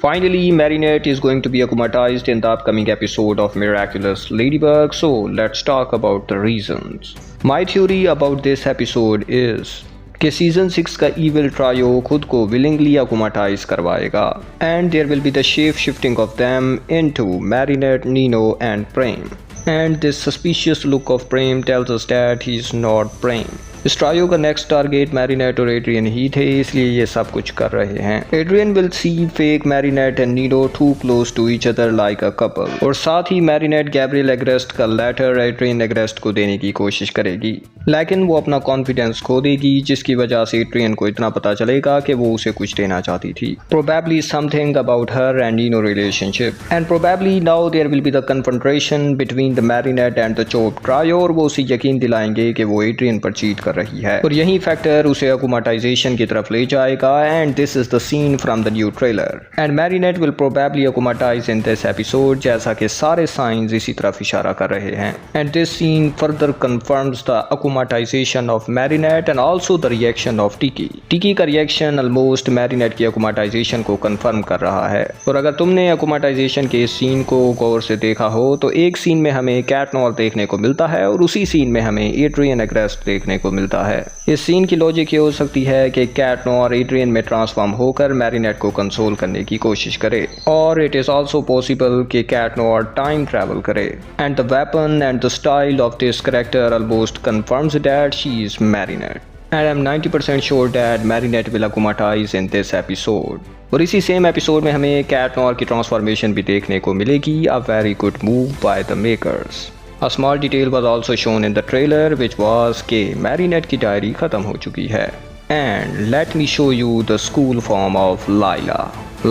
Finally, Marinette is going to be akumatized in the upcoming episode of Miraculous Ladybug, so let's talk about the reasons. My theory about this episode is कि season 6 का evil trio खुद को willingly akumatize करवाएगा and there will be the shape shifting of them into Marinette, Nino and Prem. And this suspicious look of Prem tells us that he is not Prem. इस trio का next target Marinette और Adrien ही थे, इसलिए ये सब कुछ कर रहे हैं. Adrien will see fake Marinette and Nino too close to each other like a couple, और साथ ही मैरिनेट गैब्रियल एग्रेस्ट का लेटर एड्रियन एग्रेस्ट को देने की कोशिश करेगी, लेकिन वो अपना कॉन्फिडेंस खो देगी, जिसकी वजह से एड्रियन को इतना पता चलेगा कि वो उसे कुछ देना चाहती थी. Probably something about her and Nino relationship, and probably now there will be the confrontation between the Marinette and the chop trio, और वो उसे यकीन दिलाएंगे कि वो एड्रियन पर चीट कर रही है, और यही फैक्टर उसे अकुमाटाइजेशन की तरफ ले जाएगा. And this is the scene from the new trailer, and Marinette will probably akumatize in this episode, जैसा कि सारे साइंस इसी तरफ इशारा कर रहे हैं. And this scene further confirms the akumatization of Marinette and also the reaction of Tikki. Tikki का रिएक्शन ऑलमोस्ट मैरिनेट की अकुमाटाइजेशन को कंफर्म कर रहा है. और अगर तुमने अकुमाटाइजेशन के इस सीन को गौर से देखा हो तो एक सीन में हमें कैट नॉर देखने को मिलता है और उसी सीन में हमें एड्रियन एग्रेस्ट देखने को मिलता है. इस सीन की लॉजिक ये हो सकती है कि कैट नॉर एड्रियन में ट्रांसफॉर्म होकर मैरिनेट को कंसोल करने की कोशिश करे, और इट इज आल्सो पॉसिबल कि कैट नॉर टाइम ट्रैवल करे. And the weapon and the style of this character almost confirms that she is Marinette, and I am 90% sure that Marinette will akumatize in this episode. और इसी same episode में हमें cat nor की transformation भी देखने को मिलेगी. A very good move by the makers. A small detail was also shown in the trailer, which was कि मैरिनेट की डायरी ख़त्म हो चुकी है. And let me show you the school form of Layla.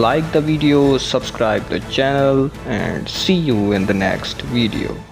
Like the video, subscribe the channel, and see you in the next video.